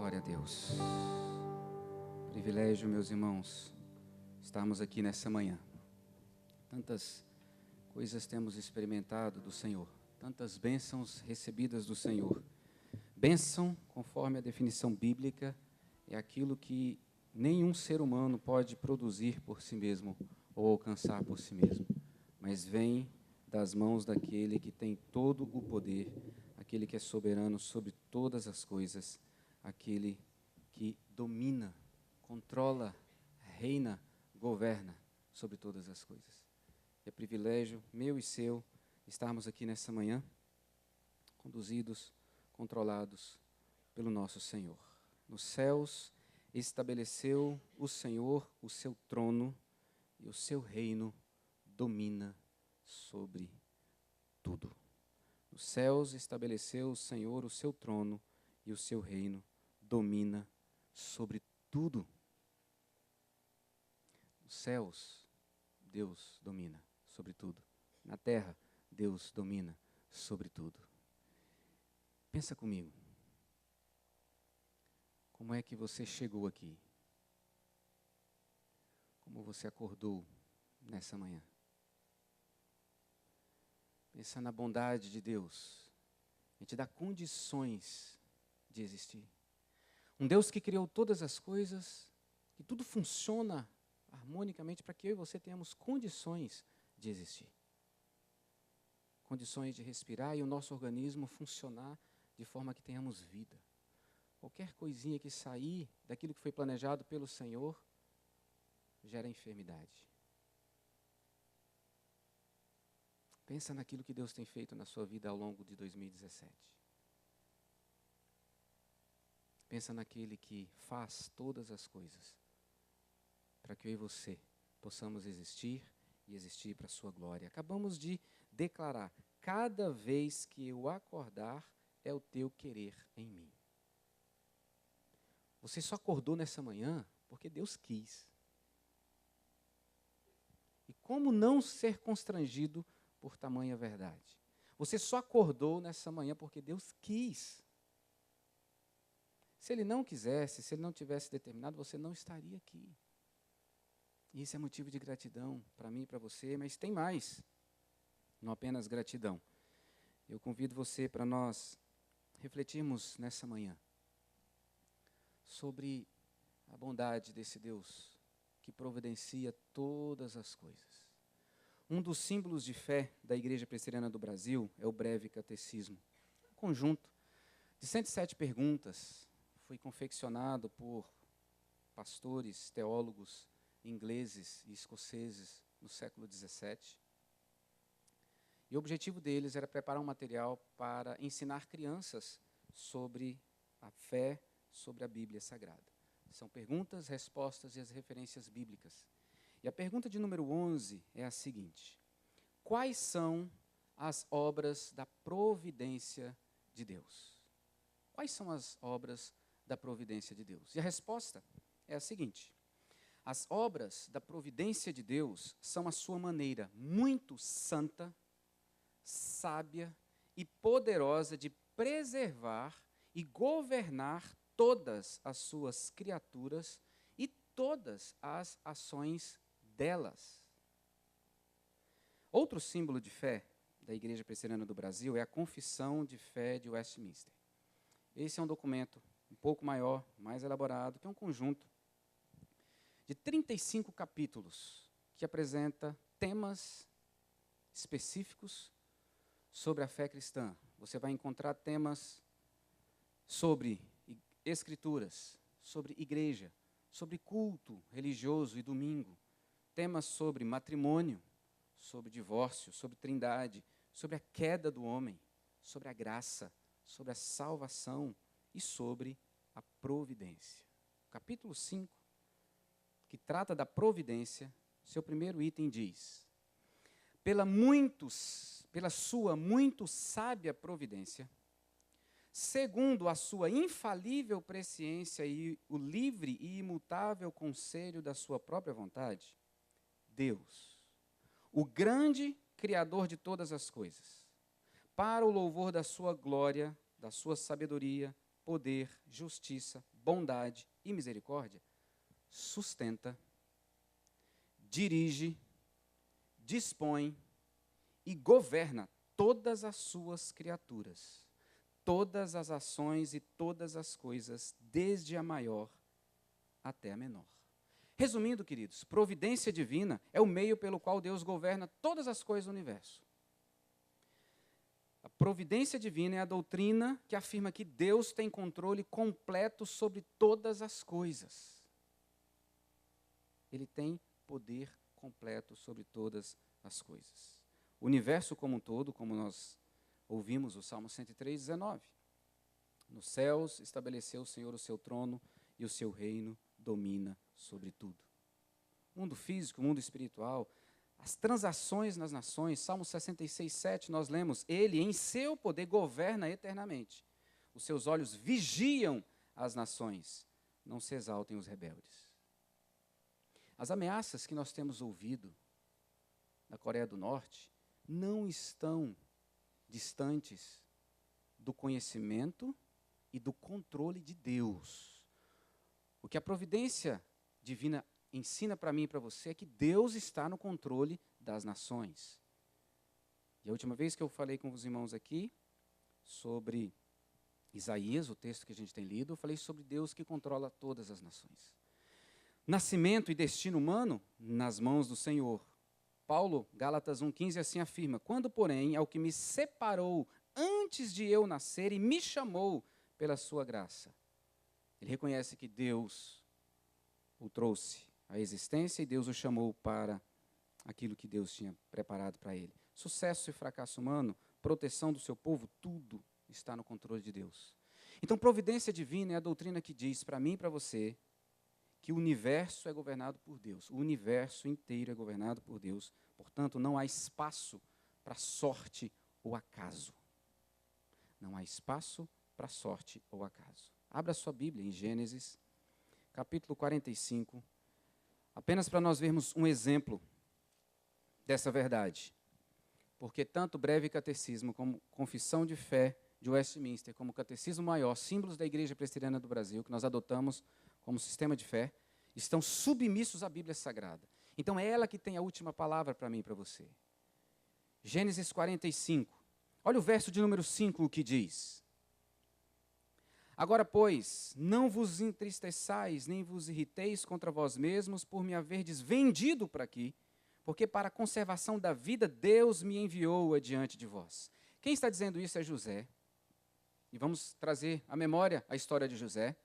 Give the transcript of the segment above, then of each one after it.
Glória a Deus. Privilégio, meus irmãos, estarmos aqui nessa manhã. Tantas coisas temos experimentado do Senhor, tantas bênçãos recebidas do Senhor. Bênção, conforme a definição bíblica, é aquilo que nenhum ser humano pode produzir por si mesmo ou alcançar por si mesmo, mas vem das mãos daquele que tem todo o poder, aquele que é soberano sobre todas as coisas, aquele que domina, controla, reina, governa sobre todas as coisas. É privilégio meu e seu estarmos aqui nessa manhã, conduzidos, controlados pelo nosso Senhor. Nos céus estabeleceu o Senhor o seu trono e o seu reino domina sobre tudo. Nos céus estabeleceu o Senhor o seu trono e o seu reino domina sobre tudo. Nos céus, Deus domina sobre tudo. Na terra, Deus domina sobre tudo. Pensa comigo. Como é que você chegou aqui? Como você acordou nessa manhã? Pensa na bondade de Deus. Ele te dá condições de existir. Um Deus que criou todas as coisas, que tudo funciona harmonicamente para que eu e você tenhamos condições de existir. Condições de respirar e o nosso organismo funcionar de forma que tenhamos vida. Qualquer coisinha que sair daquilo que foi planejado pelo Senhor gera enfermidade. Pensa naquilo que Deus tem feito na sua vida ao longo de 2017. Pensa naquele que faz todas as coisas para que eu e você possamos existir e existir para a sua glória. Acabamos de declarar: cada vez que eu acordar, é o teu querer em mim. Você só acordou nessa manhã porque Deus quis. E como não ser constrangido por tamanha verdade? Você só acordou nessa manhã porque Deus quis. Se Ele não quisesse, se Ele não tivesse determinado, você não estaria aqui. E isso é motivo de gratidão para mim e para você, mas tem mais. Não apenas gratidão. Eu convido você para nós refletirmos nessa manhã sobre a bondade desse Deus que providencia todas as coisas. Um dos símbolos de fé da Igreja Presbiteriana do Brasil é o Breve Catecismo. Um conjunto de 107 perguntas, foi confeccionado por pastores, teólogos ingleses e escoceses no século XVII. E o objetivo deles era preparar um material para ensinar crianças sobre a fé, sobre a Bíblia Sagrada. São perguntas, respostas e as referências bíblicas. E a pergunta de número 11 é a seguinte: quais são as obras da providência de Deus? Quais são as obras da providência de Deus? E a resposta é a seguinte: as obras da providência de Deus são a sua maneira muito santa, sábia e poderosa de preservar e governar todas as suas criaturas e todas as ações delas. Outro símbolo de fé da Igreja Presbiteriana do Brasil é a Confissão de Fé de Westminster. Esse é um documento um pouco maior, mais elaborado, que é um conjunto de 35 capítulos que apresenta temas específicos sobre a fé cristã. Você vai encontrar temas sobre escrituras, sobre igreja, sobre culto religioso e domingo, temas sobre matrimônio, sobre divórcio, sobre trindade, sobre a queda do homem, sobre a graça, sobre a salvação e sobre a providência. O capítulo 5, que trata da providência, seu primeiro item diz: pela sua muito sábia providência, segundo a sua infalível presciência e o livre e imutável conselho da sua própria vontade, Deus, o grande Criador de todas as coisas, para o louvor da sua glória, da sua sabedoria, poder, justiça, bondade e misericórdia, sustenta, dirige, dispõe e governa todas as suas criaturas, todas as ações e todas as coisas, desde a maior até a menor. Resumindo, queridos, providência divina é o meio pelo qual Deus governa todas as coisas do universo. A providência divina é a doutrina que afirma que Deus tem controle completo sobre todas as coisas. Ele tem poder completo sobre todas as coisas. O universo como um todo, como nós ouvimos o Salmo 103, 19. Nos céus estabeleceu o Senhor o seu trono e o seu reino domina sobre tudo. Mundo físico, mundo espiritual, as transações nas nações, Salmo 66, 7, nós lemos, ele em seu poder governa eternamente. Os seus olhos vigiam as nações, não se exaltem os rebeldes. As ameaças que nós temos ouvido na Coreia do Norte não estão distantes do conhecimento e do controle de Deus. O que a providência divina ensina para mim e para você é que Deus está no controle das nações. E a última vez que eu falei com os irmãos aqui sobre Isaías, o texto que a gente tem lido, eu falei sobre Deus que controla todas as nações. Nascimento e destino humano nas mãos do Senhor. Paulo, Gálatas 1,15, assim afirma, quando, porém, ao que me separou antes de eu nascer e me chamou pela sua graça. Ele reconhece que Deus o trouxe à existência e Deus o chamou para aquilo que Deus tinha preparado para ele. Sucesso e fracasso humano, proteção do seu povo, tudo está no controle de Deus. Então, providência divina é a doutrina que diz para mim e para você que o universo é governado por Deus. O universo inteiro é governado por Deus. Portanto, não há espaço para sorte ou acaso. Não há espaço para sorte ou acaso. Abra sua Bíblia em Gênesis, capítulo 45, apenas para nós vermos um exemplo dessa verdade. Porque tanto o breve catecismo como Confissão de Fé de Westminster, como o Catecismo Maior, símbolos da Igreja Presbiteriana do Brasil, que nós adotamos como sistema de fé, estão submissos à Bíblia Sagrada. Então é ela que tem a última palavra para mim e para você. Gênesis 45. Olha o verso de número 5, o que diz. Agora, pois, não vos entristeçais, nem vos irriteis contra vós mesmos, por me haverdes vendido para aqui, porque para a conservação da vida Deus me enviou adiante de vós. Quem está dizendo isso é José. E vamos trazer à memória a história de José.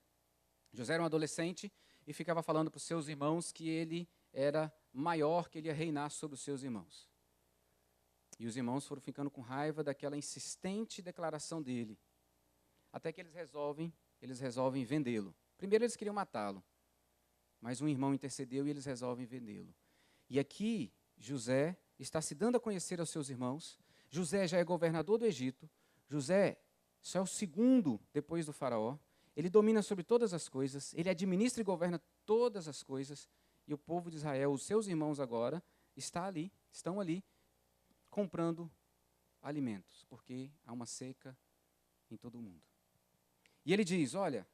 José era um adolescente e ficava falando para os seus irmãos que ele era maior, que ele ia reinar sobre os seus irmãos. E os irmãos foram ficando com raiva daquela insistente declaração dele. Até que eles resolvem vendê-lo. Primeiro eles queriam matá-lo, mas um irmão intercedeu e eles resolvem vendê-lo. E aqui José está se dando a conhecer aos seus irmãos. José já é governador do Egito. José só é o segundo depois do faraó. Ele domina sobre todas as coisas, ele administra e governa todas as coisas, e o povo de Israel, os seus irmãos agora, estão ali, comprando alimentos, porque há uma seca em todo o mundo. E ele diz, olha,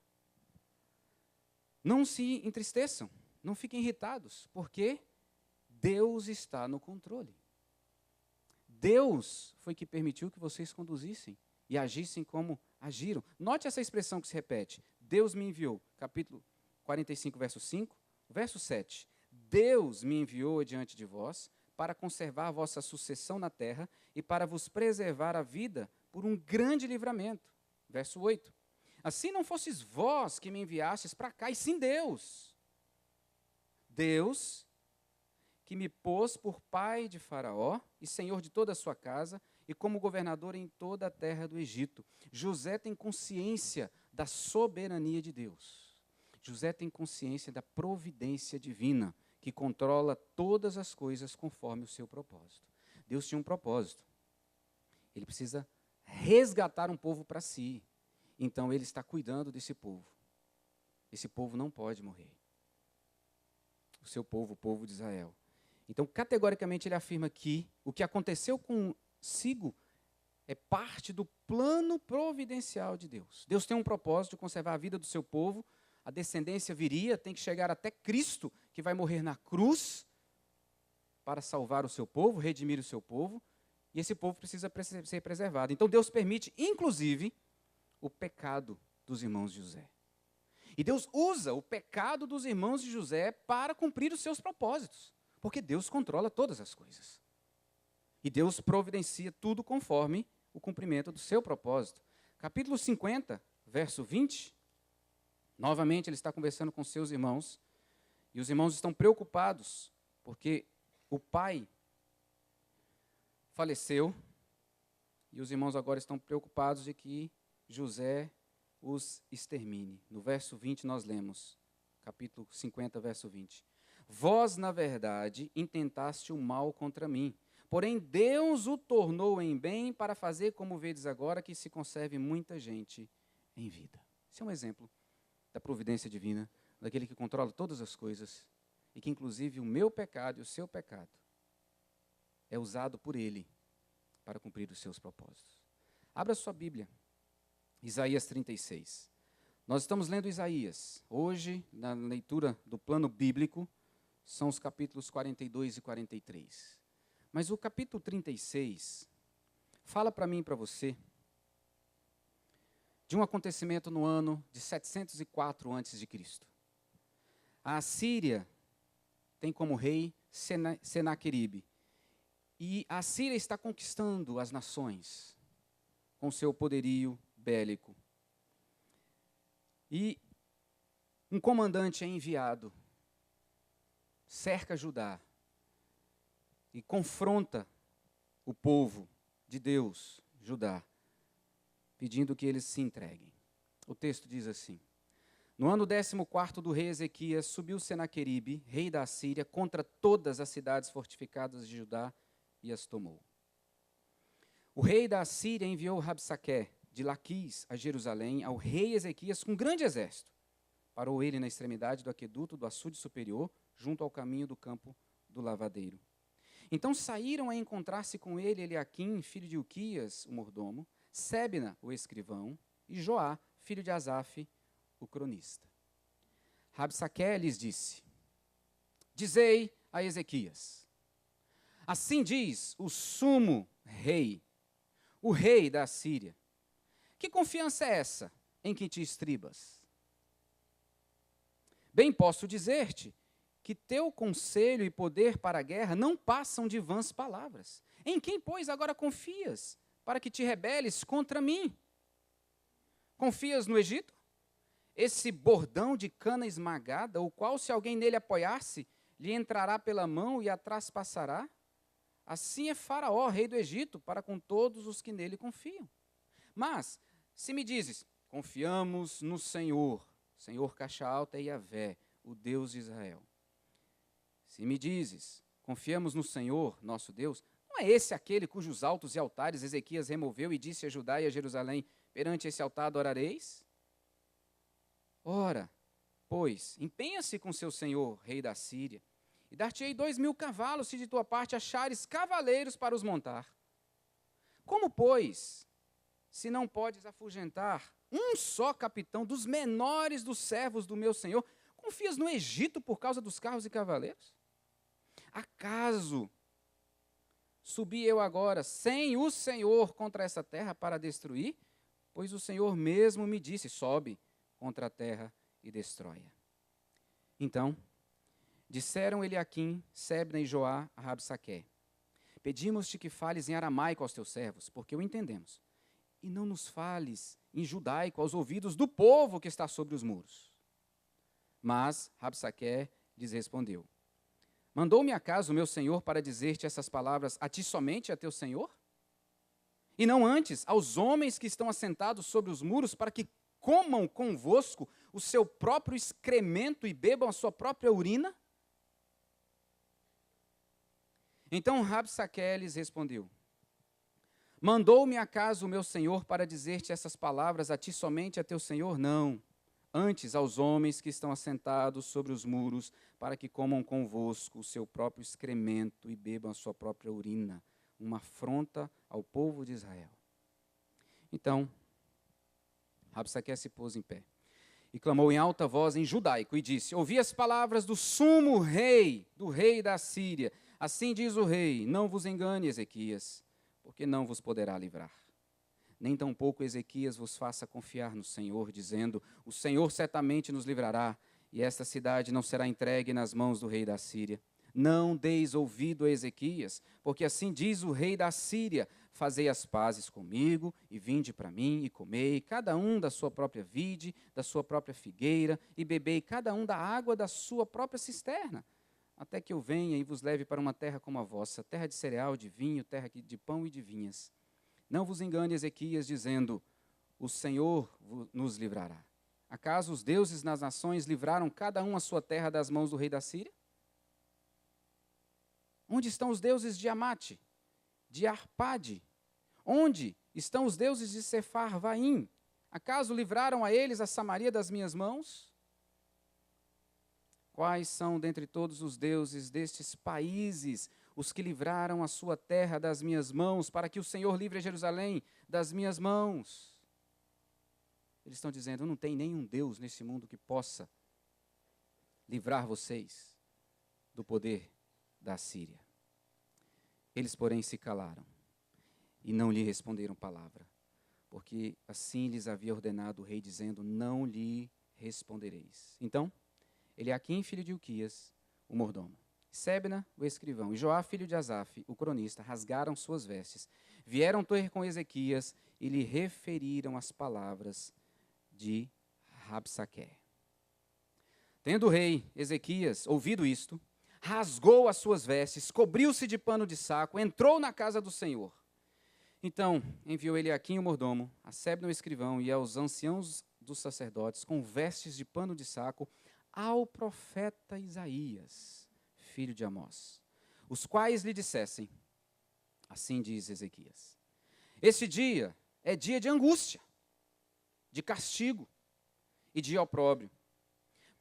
não se entristeçam, não fiquem irritados, porque Deus está no controle. Deus foi que permitiu que vocês conduzissem e agissem como agiram. Note essa expressão que se repete. Deus me enviou. Capítulo 45, verso 5. Verso 7. Deus me enviou adiante de vós para conservar a vossa sucessão na terra e para vos preservar a vida por um grande livramento. Verso 8. Assim não fosses vós que me enviastes para cá, e sim Deus. Deus que me pôs por pai de Faraó e senhor de toda a sua casa, e como governador em toda a terra do Egito. José tem consciência da soberania de Deus. José tem consciência da providência divina, que controla todas as coisas conforme o seu propósito. Deus tinha um propósito. Ele precisa resgatar um povo para si. Então ele está cuidando desse povo. Esse povo não pode morrer. O seu povo, o povo de Israel. Então, categoricamente, ele afirma que o que aconteceu consigo é parte do plano providencial de Deus. Deus tem um propósito de conservar a vida do seu povo, a descendência viria, tem que chegar até Cristo, que vai morrer na cruz para salvar o seu povo, redimir o seu povo, e esse povo precisa ser preservado. Então Deus permite, inclusive, o pecado dos irmãos de José. E Deus usa o pecado dos irmãos de José para cumprir os seus propósitos, porque Deus controla todas as coisas. E Deus providencia tudo conforme o cumprimento do seu propósito. Capítulo 50, verso 20, novamente ele está conversando com seus irmãos, e os irmãos estão preocupados, porque o pai faleceu, e os irmãos agora estão preocupados de que José os extermine. No verso 20 nós lemos, capítulo 50, verso 20. Vós, na verdade, intentaste o mal contra mim, porém Deus o tornou em bem para fazer, como vedes agora, que se conserve muita gente em vida. Esse é um exemplo da providência divina, daquele que controla todas as coisas, e que inclusive o meu pecado e o seu pecado é usado por ele para cumprir os seus propósitos. Abra sua Bíblia. Isaías 36. Nós estamos lendo Isaías. Hoje, na leitura do plano bíblico, são os capítulos 42 e 43. Mas o capítulo 36 fala para mim e para você de um acontecimento no ano de 704 a.C. A Assíria tem como rei Senaqueribe. E a Assíria está conquistando as nações com seu poderio bélico. E um comandante é enviado, cerca Judá e confronta o povo de Deus, Judá, pedindo que eles se entreguem. O texto diz assim: no ano 14º do rei Ezequias, subiu Senaqueribe, rei da Assíria, contra todas as cidades fortificadas de Judá e as tomou. O rei da Assíria enviou Rabsaque, de Laquis, a Jerusalém, ao rei Ezequias com grande exército. Parou ele na extremidade do aqueduto do açude superior, junto ao caminho do campo do lavadeiro. Então saíram a encontrar-se com ele Eliaquim, filho de Uquias, o mordomo, Sebna, o escrivão, e Joá, filho de Asaf, o cronista. Rabsaque lhes disse: dizei a Ezequias, assim diz o sumo rei, o rei da Assíria, que confiança é essa em que te estribas? Bem posso dizer-te que teu conselho e poder para a guerra não passam de vãs palavras. Em quem, pois, agora confias, para que te rebeles contra mim? Confias no Egito? Esse bordão de cana esmagada, o qual, se alguém nele apoiar-se, lhe entrará pela mão e atrás passará? Assim é Faraó, rei do Egito, para com todos os que nele confiam. Mas, se me dizes, confiamos no Senhor, Senhor caixa alta é Yahvé, o Deus de Israel. Se me dizes, confiamos no Senhor, nosso Deus, não é esse aquele cujos altos e altares Ezequias removeu e disse a Judá e a Jerusalém, perante esse altar adorareis? Ora, pois, empenha-se com seu senhor, rei da Síria, e dar-te-ei 2.000 cavalos, se de tua parte achares cavaleiros para os montar. Como, pois, se não podes afugentar um só capitão dos menores dos servos do meu senhor, confias no Egito por causa dos carros e cavaleiros? Acaso subi eu agora sem o Senhor contra essa terra para destruir? Pois o Senhor mesmo me disse, sobe contra a terra e destrói-a. Então, disseram Eliaquim, Sebna e Joá a Rabsaque: pedimos-te que fales em aramaico aos teus servos, porque o entendemos, e não nos fales em judaico aos ouvidos do povo que está sobre os muros. Mas Rabsaque lhes respondeu: mandou-me acaso o meu senhor para dizer-te essas palavras a ti somente, a teu senhor? E não antes aos homens que estão assentados sobre os muros, para que comam convosco o seu próprio excremento e bebam a sua própria urina? Então Rabsaque lhes respondeu: mandou-me acaso o meu senhor para dizer-te essas palavras a ti somente, a teu senhor? Não, antes aos homens que estão assentados sobre os muros, para que comam convosco o seu próprio excremento e bebam a sua própria urina, uma afronta ao povo de Israel. Então, Rabsaque se pôs em pé e clamou em alta voz em judaico e disse: ouvi as palavras do sumo rei, do rei da Síria. Assim diz o rei: não vos engane, Ezequias, porque não vos poderá livrar. Nem tampouco Ezequias vos faça confiar no Senhor, dizendo: o Senhor certamente nos livrará, e esta cidade não será entregue nas mãos do rei da Síria. Não deis ouvido a Ezequias, porque assim diz o rei da Síria: fazei as pazes comigo, e vinde para mim, e comei, cada um da sua própria vide, da sua própria figueira, e bebei cada um da água da sua própria cisterna, até que eu venha e vos leve para uma terra como a vossa, terra de cereal, de vinho, terra de pão e de vinhas. Não vos engane, Ezequias, dizendo: o Senhor nos livrará. Acaso os deuses nas nações livraram cada um a sua terra das mãos do rei da Síria? Onde estão os deuses de Amate, de Arpade? Onde estão os deuses de Sefarvaim? Acaso livraram a eles a Samaria das minhas mãos? Quais são dentre todos os deuses destes países os que livraram a sua terra das minhas mãos, para que o Senhor livre a Jerusalém das minhas mãos? Eles estão dizendo: não tem nenhum Deus nesse mundo que possa livrar vocês do poder da Síria. Eles, porém, se calaram e não lhe responderam palavra, porque assim lhes havia ordenado o rei, dizendo: não lhe respondereis. Então, Eliaquim, filho de Ilquias, o mordomo, Sebna, o escrivão, e Joá, filho de Asaf, o cronista, rasgaram suas vestes, vieram ter com Ezequias e lhe referiram as palavras de Rabsaque. Tendo o rei Ezequias ouvido isto, rasgou as suas vestes, cobriu-se de pano de saco, entrou na casa do Senhor. Então enviou Eliaquim, o mordomo, a Sebna, o escrivão, e aos anciãos dos sacerdotes, com vestes de pano de saco, ao profeta Isaías, filho de Amós, os quais lhe dissessem: assim diz Ezequias, este dia é dia de angústia, de castigo e de opróbrio,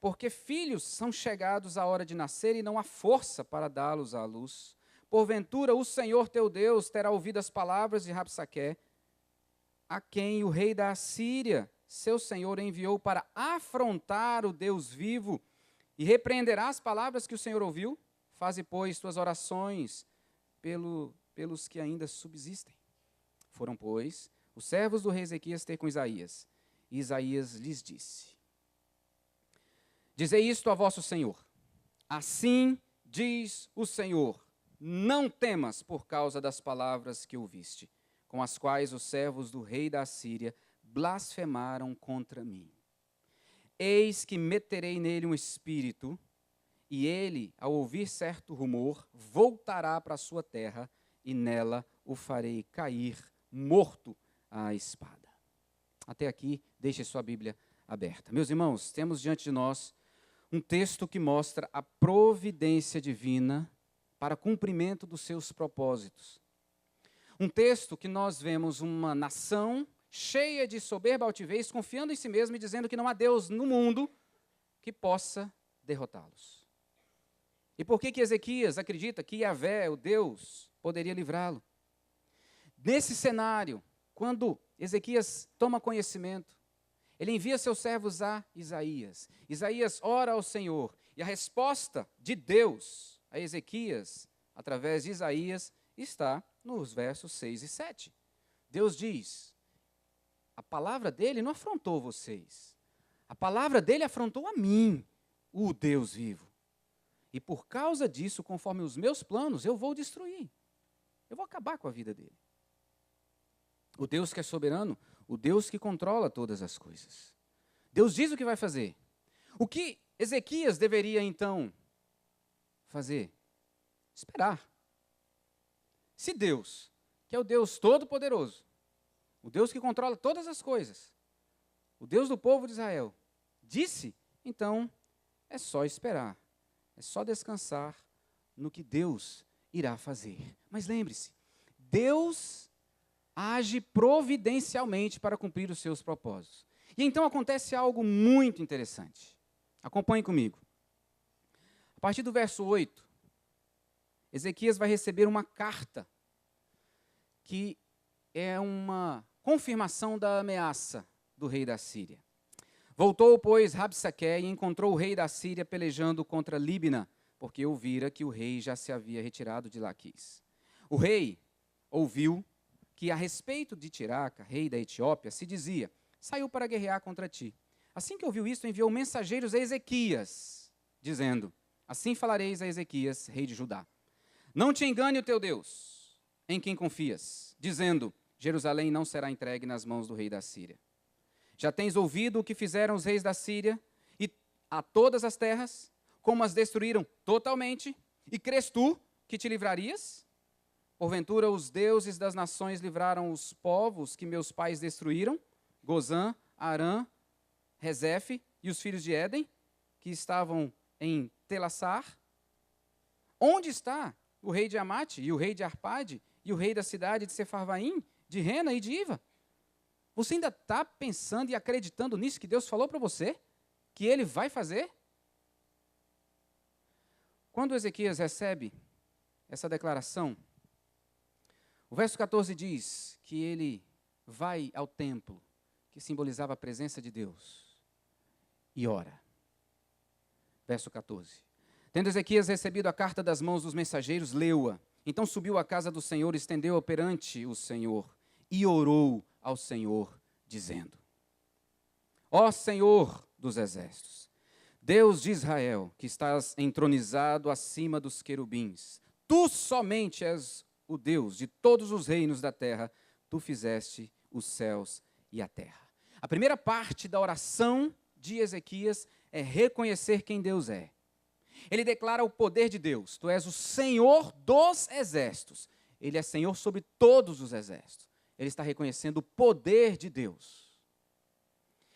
porque filhos são chegados à hora de nascer e não há força para dá-los à luz. Porventura o Senhor teu Deus terá ouvido as palavras de Rabsaque, a quem o rei da Assíria, seu senhor, enviou para afrontar o Deus vivo, e repreenderá as palavras que o Senhor ouviu? Faze, pois, tuas orações pelos que ainda subsistem. Foram, pois, os servos do rei Ezequias ter com Isaías, e Isaías lhes disse: dizei isto a vosso senhor, assim diz o Senhor: não temas por causa das palavras que ouviste, com as quais os servos do rei da Assíria blasfemaram contra mim. Eis que meterei nele um espírito, e ele, ao ouvir certo rumor, voltará para a sua terra, e nela o farei cair morto à espada. Até aqui, deixe sua Bíblia aberta. Meus irmãos, temos diante de nós um texto que mostra a providência divina para cumprimento dos seus propósitos. Um texto que nós vemos uma nação cheia de soberba altivez, confiando em si mesma e dizendo que não há Deus no mundo que possa derrotá-los. E por que Ezequias acredita que Yahvé, o Deus, poderia livrá-lo? Nesse cenário, quando Ezequias toma conhecimento, ele envia seus servos a Isaías. Isaías ora ao Senhor, e a resposta de Deus a Ezequias, através de Isaías, está nos versos 6 e 7. Deus diz: a palavra dele não afrontou vocês, a palavra dele afrontou a mim, o Deus vivo. E por causa disso, conforme os meus planos, eu vou destruir, eu vou acabar com a vida dele. O Deus que é soberano, o Deus que controla todas as coisas. Deus diz o que vai fazer. O que Ezequias deveria então fazer? Esperar. Se Deus, que é o Deus Todo-Poderoso, o Deus que controla todas as coisas, o Deus do povo de Israel, disse, então é só esperar, é só descansar no que Deus irá fazer. Mas lembre-se, Deus age providencialmente para cumprir os seus propósitos. E então acontece algo muito interessante. Acompanhe comigo. A partir do verso 8, Ezequias vai receber uma carta que é uma confirmação da ameaça do rei da Síria. Voltou, pois, Rabsaque e encontrou o rei da Síria pelejando contra Líbina, porque ouvira que o rei já se havia retirado de Laquis. O rei ouviu que a respeito de Tiraca, rei da Etiópia, se dizia: saiu para guerrear contra ti. Assim que ouviu isto, enviou mensageiros a Ezequias, dizendo: assim falareis a Ezequias, rei de Judá: não te engane o teu Deus, em quem confias, dizendo: Jerusalém não será entregue nas mãos do rei da Síria. Já tens ouvido o que fizeram os reis da Síria e a todas as terras, como as destruíram totalmente, e crês tu que te livrarias? Porventura os deuses das nações livraram os povos que meus pais destruíram, Gozã, Arã, Rezefe e os filhos de Éden, que estavam em Telassar? Onde está o rei de Amate, e o rei de Arpade, e o rei da cidade de Sefarvaim, de Rena e de Iva? Você ainda está pensando e acreditando nisso que Deus falou para você? Que Ele vai fazer? Quando Ezequias recebe essa declaração, o verso 14 diz que ele vai ao templo, que simbolizava a presença de Deus, e ora. Verso 14. Tendo Ezequias recebido a carta das mãos dos mensageiros, leu-a. Então subiu à casa do Senhor, estendeu-a perante o Senhor, e orou ao Senhor, dizendo: ó Senhor dos exércitos, Deus de Israel, que estás entronizado acima dos querubins, tu somente és o Deus de todos os reinos da terra, tu fizeste os céus e a terra. A primeira parte da oração de Ezequias é reconhecer quem Deus é. Ele declara o poder de Deus: tu és o Senhor dos exércitos. Ele é Senhor sobre todos os exércitos. Ele está reconhecendo o poder de Deus.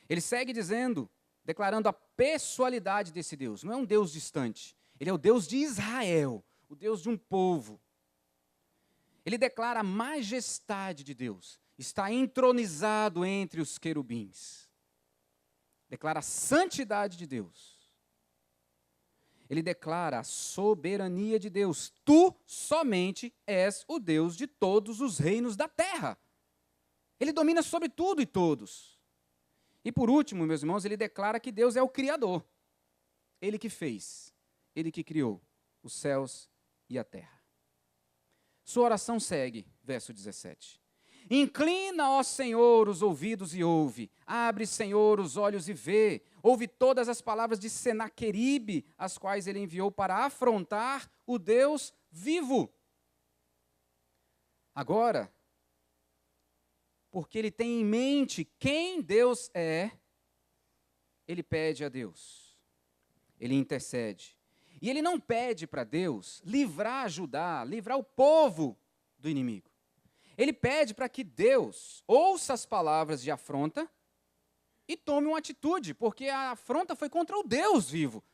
Ele segue dizendo, declarando a pessoalidade desse Deus. Não é um Deus distante. Ele é o Deus de Israel, o Deus de um povo. Ele declara a majestade de Deus. Está entronizado entre os querubins. Declara a santidade de Deus. Ele declara a soberania de Deus. Tu somente és o Deus de todos os reinos da terra. Ele domina sobre tudo e todos. E por último, meus irmãos, ele declara que Deus é o Criador. Ele que fez, ele que criou os céus e a terra. Sua oração segue, verso 17. Inclina, ó Senhor, os ouvidos e ouve. Abre, Senhor, os olhos e vê. Ouve todas as palavras de Senaqueribe, as quais ele enviou para afrontar o Deus vivo. Agora, porque ele tem em mente quem Deus é, ele pede a Deus. Ele intercede. E ele não pede para Deus livrar Judá, livrar o povo do inimigo. Ele pede para que Deus ouça as palavras de afronta e tome uma atitude, porque a afronta foi contra o Deus vivo.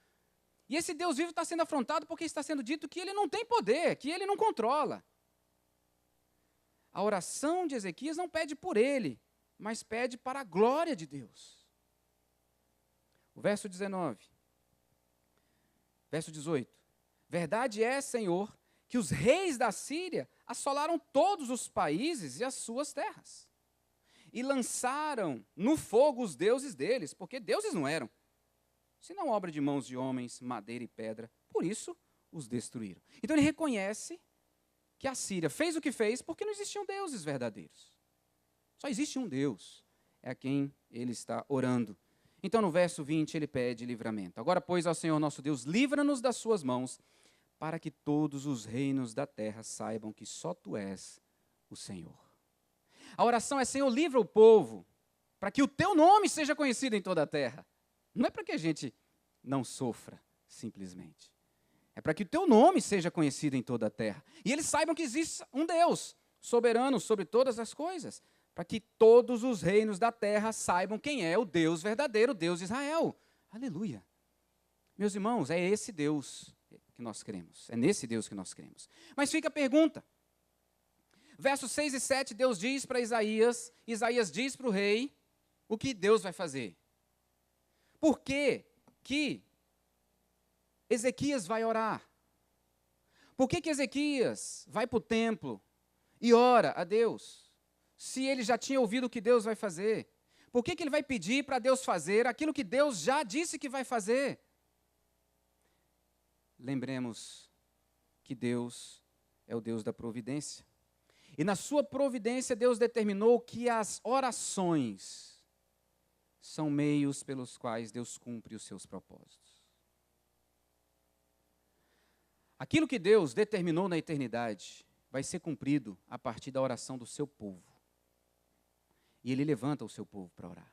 E esse Deus vivo está sendo afrontado porque está sendo dito que ele não tem poder, que ele não controla. A oração de Ezequias não pede por ele, mas pede para a glória de Deus. O verso 19. Verso 18. Verdade é, Senhor, que os reis da Síria assolaram todos os países e as suas terras. E lançaram no fogo os deuses deles, porque deuses não eram, senão obra de mãos de homens, madeira e pedra. Por isso os destruíram. Então ele reconhece que a Síria fez o que fez porque não existiam deuses verdadeiros. Só existe um Deus, é a quem ele está orando. Então no verso 20 ele pede livramento. Agora, pois, ao Senhor nosso Deus, livra-nos das suas mãos, para que todos os reinos da terra saibam que só tu és o Senhor. A oração é: Senhor, livra o povo, para que o teu nome seja conhecido em toda a terra. Não é para que a gente não sofra, simplesmente. É para que o teu nome seja conhecido em toda a terra. E eles saibam que existe um Deus soberano sobre todas as coisas, para que todos os reinos da terra saibam quem é o Deus verdadeiro, o Deus de Israel. Aleluia. Meus irmãos, é esse Deus que nós cremos. É nesse Deus que nós cremos. Mas fica a pergunta. Versos 6 e 7, Deus diz para Isaías, Isaías diz para o rei o que Deus vai fazer. Por que que Ezequias vai orar? Por que que Ezequias vai para o templo e ora a Deus? se ele já tinha ouvido o que Deus vai fazer? Por que ele vai pedir para Deus fazer aquilo que Deus já disse que vai fazer? Lembremos que Deus é o Deus da providência. E na sua providência, Deus determinou que as orações são meios pelos quais Deus cumpre os seus propósitos. Aquilo que Deus determinou na eternidade vai ser cumprido a partir da oração do seu povo. E Ele levanta o seu povo para orar.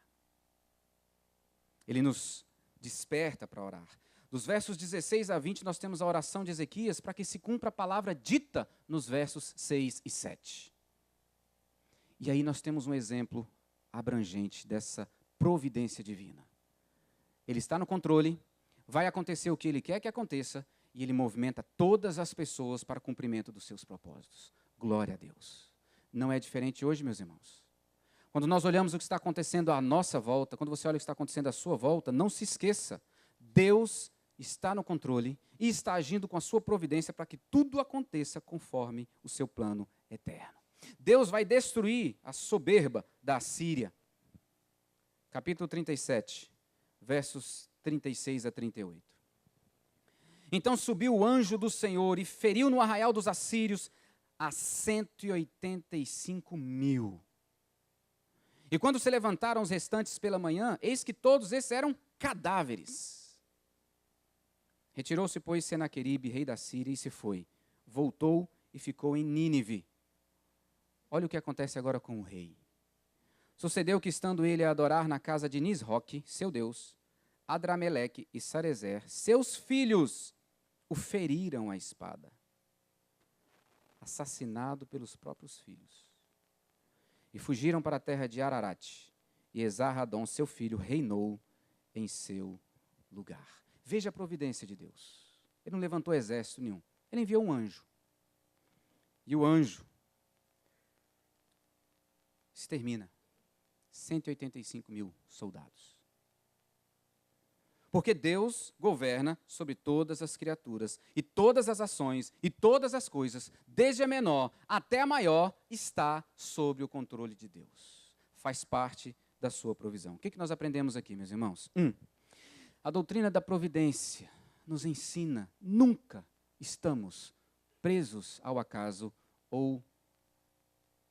Ele nos desperta para orar. Dos versos 16 a 20, nós temos a oração de Ezequias para que se cumpra a palavra dita nos versos 6 e 7. E aí nós temos um exemplo abrangente dessa providência divina. Ele está no controle, vai acontecer o que Ele quer que aconteça, e Ele movimenta todas as pessoas para o cumprimento dos seus propósitos. Glória a Deus. Não é diferente hoje, meus irmãos. Quando nós olhamos o que está acontecendo à nossa volta, quando você olha o que está acontecendo à sua volta, não se esqueça, Deus está no controle e está agindo com a sua providência para que tudo aconteça conforme o seu plano eterno. Deus vai destruir a soberba da Assíria. Capítulo 37, versos 36 a 38. Então subiu o anjo do Senhor e feriu no arraial dos assírios a 185.000. E quando se levantaram os restantes pela manhã, eis que todos esses eram cadáveres. Retirou-se, pois, Senaqueribe, rei da Síria, e se foi. Voltou e ficou em Nínive. Olha o que acontece agora com o rei. Sucedeu que, estando ele a adorar na casa de Nisroque, seu deus, Adrameleque e Sarezer, seus filhos, o feriram à espada. Assassinado pelos próprios filhos. E fugiram para a terra de Ararat. E Esarhadon, seu filho, reinou em seu lugar. Veja a providência de Deus. Ele não levantou exército nenhum. Ele enviou um anjo. E o anjo extermina 185.000 soldados. Porque Deus governa sobre todas as criaturas, e todas as ações, e todas as coisas, desde a menor até a maior, está sob o controle de Deus. Faz parte da sua provisão. O que nós aprendemos aqui, meus irmãos? A doutrina da providência nos ensina, nunca estamos presos ao acaso ou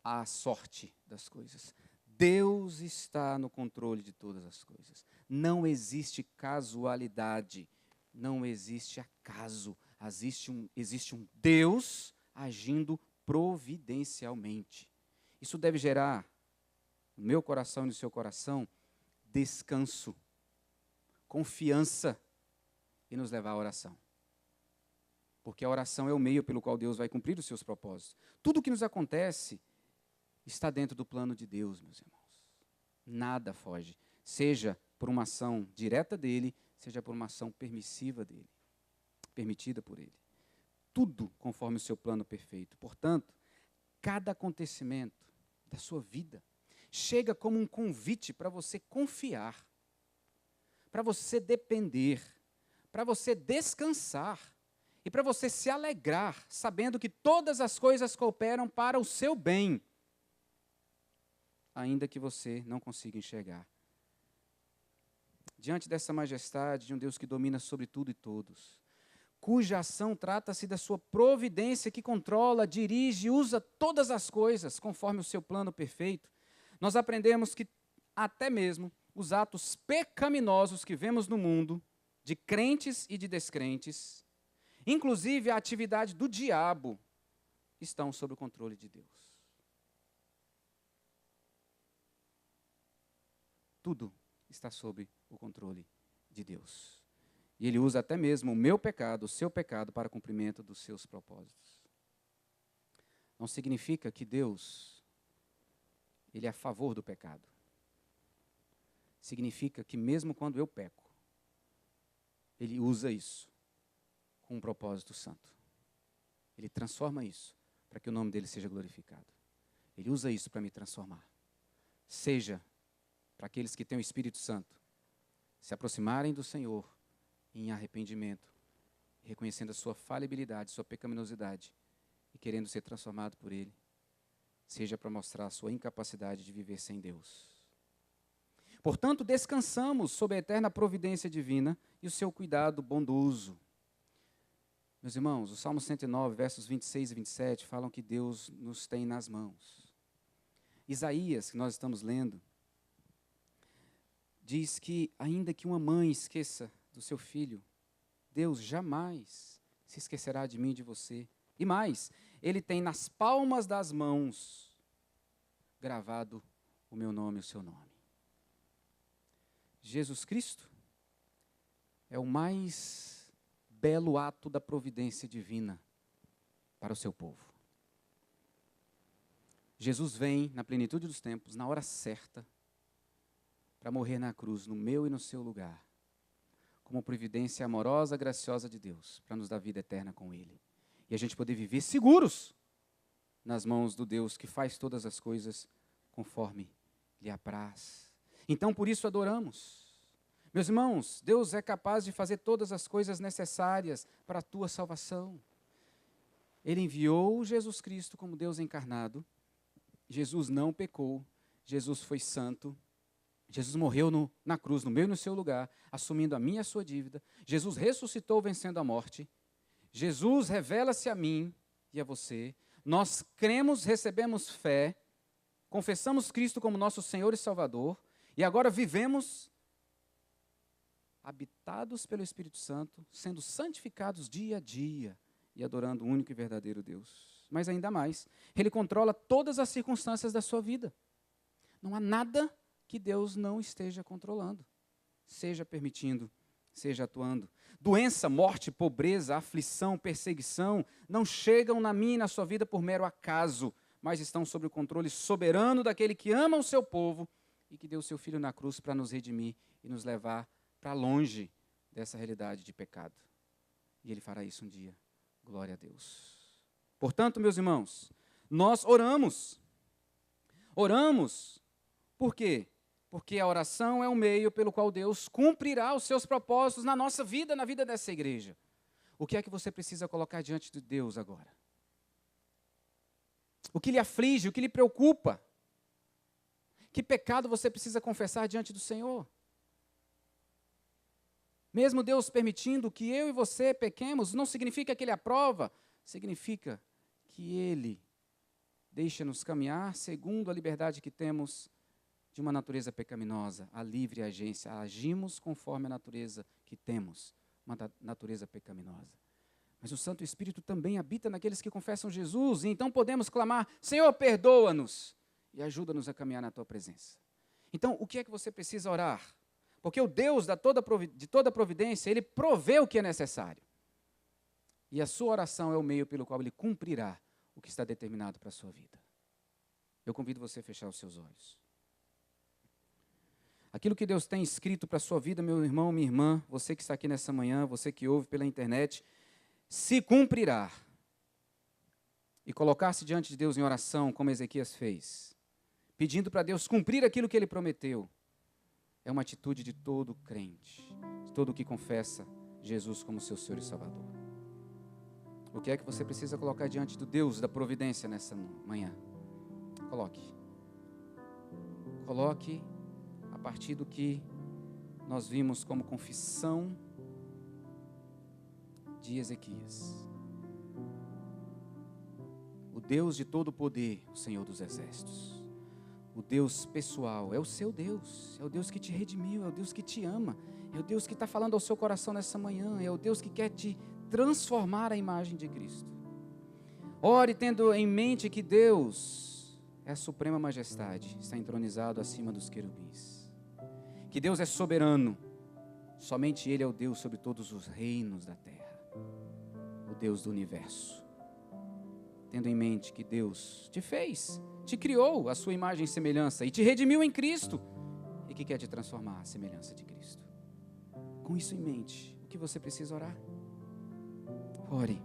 à sorte das coisas. Deus está no controle de todas as coisas. Não existe casualidade, não existe acaso. Existe um Deus agindo providencialmente. Isso deve gerar no meu coração e no seu coração descanso, confiança e nos levar à oração. Porque a oração é o meio pelo qual Deus vai cumprir os seus propósitos. Tudo o que nos acontece está dentro do plano de Deus, meus irmãos. Nada foge, seja por uma ação direta dele, seja por uma ação permissiva dele, permitida por ele. Tudo conforme o seu plano perfeito. Portanto, cada acontecimento da sua vida chega como um convite para você confiar, para você depender, para você descansar e para você se alegrar, sabendo que todas as coisas cooperam para o seu bem, ainda que você não consiga enxergar. Diante dessa majestade de um Deus que domina sobre tudo e todos, cuja ação trata-se da sua providência que controla, dirige e usa todas as coisas conforme o seu plano perfeito, nós aprendemos que até mesmo os atos pecaminosos que vemos no mundo, de crentes e de descrentes, inclusive a atividade do diabo, estão sob o controle de Deus. Tudo está sob o controle de Deus. E Ele usa até mesmo o meu pecado, o seu pecado, para o cumprimento dos seus propósitos. Não significa que Deus, Ele é a favor do pecado. Significa que mesmo quando eu peco, Ele usa isso com um propósito santo. Ele transforma isso para que o nome dele seja glorificado. Ele usa isso para me transformar. Seja para aqueles que têm o Espírito Santo se aproximarem do Senhor em arrependimento, reconhecendo a sua falibilidade, sua pecaminosidade e querendo ser transformado por Ele. seja para mostrar a sua incapacidade de viver sem Deus. Portanto, descansamos sob a eterna providência divina e o seu cuidado bondoso. Meus irmãos, o Salmo 109, versos 26 e 27 falam que Deus nos tem nas mãos. Isaías, que nós estamos lendo, diz que ainda que uma mãe esqueça do seu filho, Deus jamais se esquecerá de mim e de você. E mais, Ele tem nas palmas das mãos gravado o meu nome e o seu nome. Jesus Cristo é o mais belo ato da providência divina para o seu povo. Jesus vem na plenitude dos tempos, na hora certa, para morrer na cruz, no meu e no seu lugar, como providência amorosa, graciosa de Deus, para nos dar vida eterna com Ele. E a gente poder viver seguros nas mãos do Deus que faz todas as coisas conforme lhe apraz. Então, por isso adoramos. Meus irmãos, Deus é capaz de fazer todas as coisas necessárias para a tua salvação. Ele enviou Jesus Cristo como Deus encarnado. Jesus não pecou. Jesus foi santo. Jesus morreu na cruz, no meu e no seu lugar, assumindo a minha e a sua dívida. Jesus ressuscitou vencendo a morte. Jesus revela-se a mim e a você. Nós cremos, recebemos fé, confessamos Cristo como nosso Senhor e Salvador, e agora vivemos habitados pelo Espírito Santo, sendo santificados dia a dia e adorando o único e verdadeiro Deus. Mas ainda mais, Ele controla todas as circunstâncias da sua vida. Não há nada que Deus não esteja controlando, seja permitindo, seja atuando. Doença, morte, pobreza, aflição, perseguição não chegam na minha e na sua vida por mero acaso, mas estão sob o controle soberano daquele que ama o seu povo e que deu o seu Filho na cruz para nos redimir e nos levar para longe dessa realidade de pecado. E Ele fará isso um dia. Glória a Deus. Portanto, meus irmãos, nós oramos. Oramos. Por quê? Porque a oração é um meio pelo qual Deus cumprirá os seus propósitos na nossa vida, na vida dessa igreja. O que é que você precisa colocar diante de Deus agora? O que lhe aflige, o que lhe preocupa? Que pecado você precisa confessar diante do Senhor? Mesmo Deus permitindo que eu e você pequemos, não significa que Ele aprova, significa que Ele deixa-nos caminhar segundo a liberdade que temos de uma natureza pecaminosa, a livre agência. Agimos conforme a natureza que temos, uma natureza pecaminosa. Mas o Santo Espírito também habita naqueles que confessam Jesus, e então podemos clamar: Senhor, perdoa-nos e ajuda-nos a caminhar na Tua presença. Então, o que é que você precisa orar? Porque o Deus de toda providência, Ele provê o que é necessário. E a sua oração é o meio pelo qual Ele cumprirá o que está determinado para a sua vida. Eu convido você a fechar os seus olhos. Aquilo que Deus tem escrito para a sua vida, meu irmão, minha irmã, você que está aqui nessa manhã, você que ouve pela internet, se cumprirá. E colocar-se diante de Deus em oração, como Ezequias fez, pedindo para Deus cumprir aquilo que Ele prometeu, é uma atitude de todo crente, de todo que confessa Jesus como seu Senhor e Salvador. O que é que você precisa colocar diante do Deus da providência nessa manhã? Coloque. Coloque a partir do que nós vimos como confissão de Ezequias. O Deus de todo poder, o Senhor dos exércitos. O Deus pessoal, é o seu Deus, é o Deus que te redimiu, é o Deus que te ama, é o Deus que está falando ao seu coração nessa manhã, é o Deus que quer te transformar à imagem de Cristo. Ore tendo em mente que Deus é a suprema majestade, está entronizado acima dos querubins. Que Deus é soberano, somente Ele é o Deus sobre todos os reinos da terra, o Deus do universo. Tendo em mente que Deus te fez, te criou à sua imagem e semelhança e te redimiu em Cristo e que quer te transformar à semelhança de Cristo. Com isso em mente, o que você precisa orar? Ore.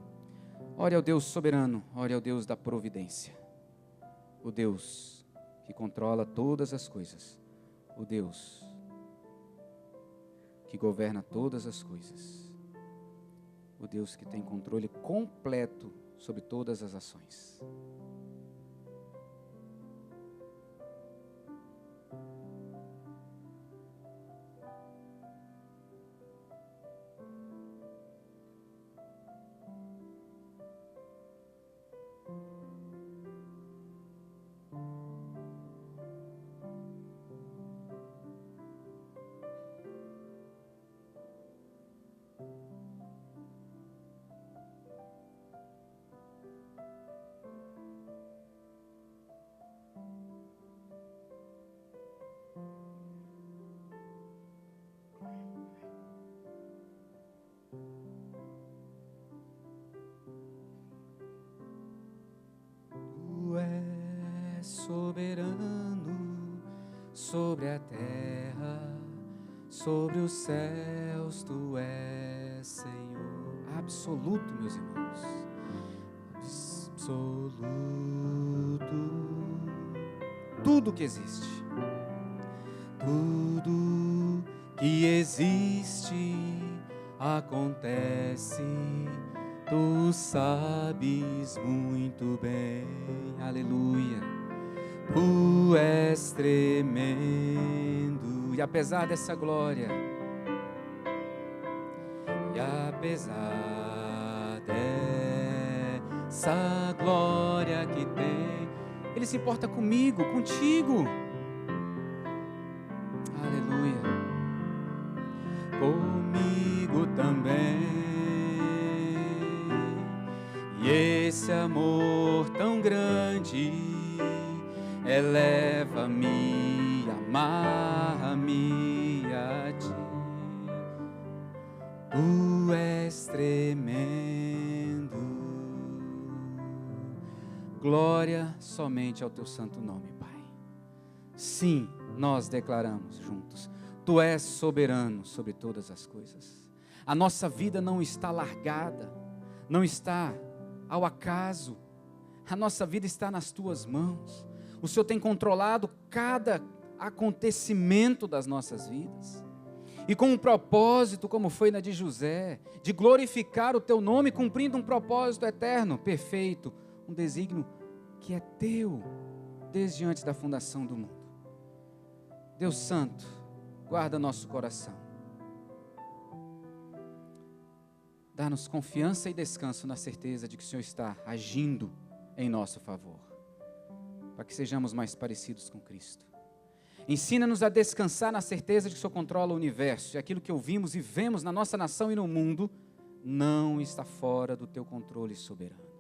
Ore ao Deus soberano, ore ao Deus da providência. O Deus que controla todas as coisas. O Deus que governa todas as coisas. O Deus que tem controle completo sobre todas as ações. soberano sobre a terra, sobre os céus, tu és Senhor. Absoluto, meus irmãos. Absoluto. Tudo que existe. Tudo que existe acontece, tu sabes muito bem. Aleluia. Tu és tremendo. E apesar dessa glória, e apesar dessa glória que tem, Ele se importa comigo, contigo. Aleluia. Comigo também. E esse amor tão grande eleva-me, amarra-me a ti. Tu és tremendo. Glória somente ao teu santo nome, Pai. Sim, nós declaramos juntos: tu és soberano sobre todas as coisas. A nossa vida não está largada, não está ao acaso. A nossa vida está nas tuas mãos. O Senhor tem controlado cada acontecimento das nossas vidas. E com um propósito, como foi na de José, de glorificar o teu nome, cumprindo um propósito eterno, perfeito, um desígnio que é teu desde antes da fundação do mundo. Deus Santo, guarda nosso coração. Dá-nos confiança e descanso na certeza de que o Senhor está agindo em nosso favor, para que sejamos mais parecidos com Cristo. Ensina-nos a descansar na certeza de que o Senhor controla o universo, e aquilo que ouvimos e vemos na nossa nação e no mundo não está fora do teu controle soberano.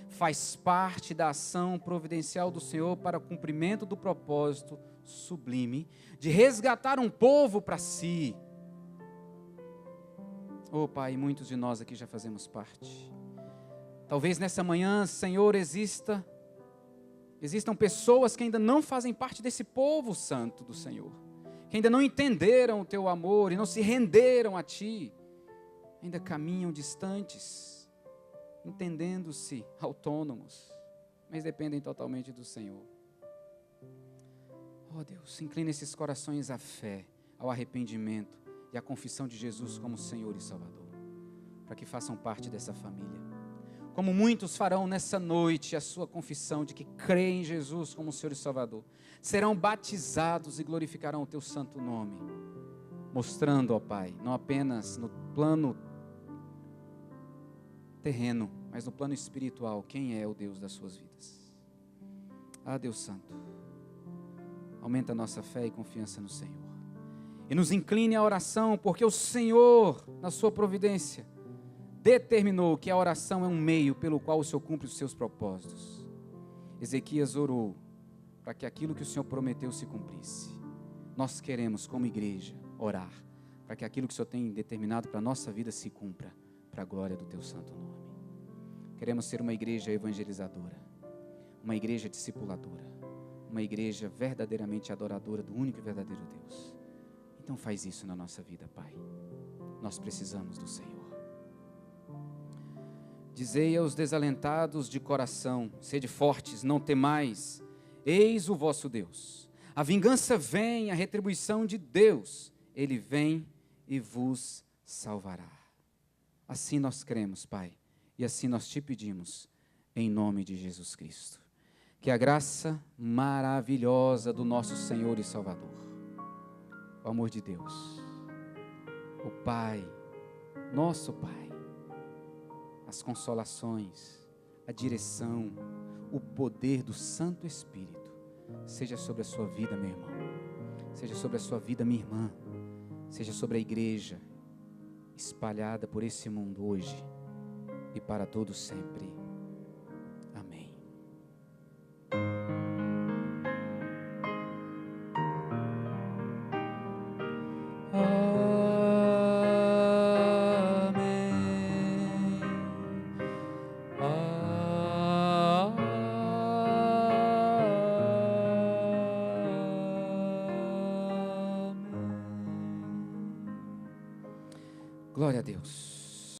Faz parte da ação providencial do Senhor para o cumprimento do propósito sublime de resgatar um povo para si. Oh Pai, muitos de nós aqui já fazemos parte. Talvez nessa manhã, Senhor, existam pessoas que ainda não fazem parte desse povo santo do Senhor, que ainda não entenderam o teu amor e não se renderam a Ti, ainda caminham distantes, entendendo-se autônomos, mas dependem totalmente do Senhor. Oh Deus, inclina esses corações à fé, ao arrependimento e à confissão de Jesus como Senhor e Salvador, para que façam parte dessa família. Como muitos farão nessa noite a sua confissão de que creem em Jesus como Senhor e Salvador, serão batizados e glorificarão o teu santo nome, mostrando, ó Pai, não apenas no plano terreno, mas no plano espiritual, quem é o Deus das suas vidas. Ah, Deus Santo, aumenta a nossa fé e confiança no Senhor. E nos incline à oração, porque o Senhor, na sua providência, determinou que a oração é um meio pelo qual o Senhor cumpre os seus propósitos. Ezequias orou para que aquilo que o Senhor prometeu se cumprisse. Nós queremos, como igreja, orar para que aquilo que o Senhor tem determinado para a nossa vida se cumpra, para a glória do teu santo nome. Queremos ser uma igreja evangelizadora, uma igreja discipuladora, uma igreja verdadeiramente adoradora do único e verdadeiro Deus. Então faz isso na nossa vida, Pai. Nós precisamos do Senhor. Dizei aos desalentados de coração: sede fortes, não temais, eis o vosso Deus. A vingança vem, a retribuição de Deus, Ele vem e vos salvará. Assim nós cremos, Pai, e assim nós te pedimos, em nome de Jesus Cristo. Que a graça maravilhosa do nosso Senhor e Salvador, o amor de Deus, o Pai, nosso Pai, as consolações, a direção, o poder do Santo Espírito, seja sobre a sua vida, meu irmão, seja sobre a sua vida, minha irmã, seja sobre a igreja, espalhada por esse mundo hoje e para todos sempre. Amém. Glória a Deus.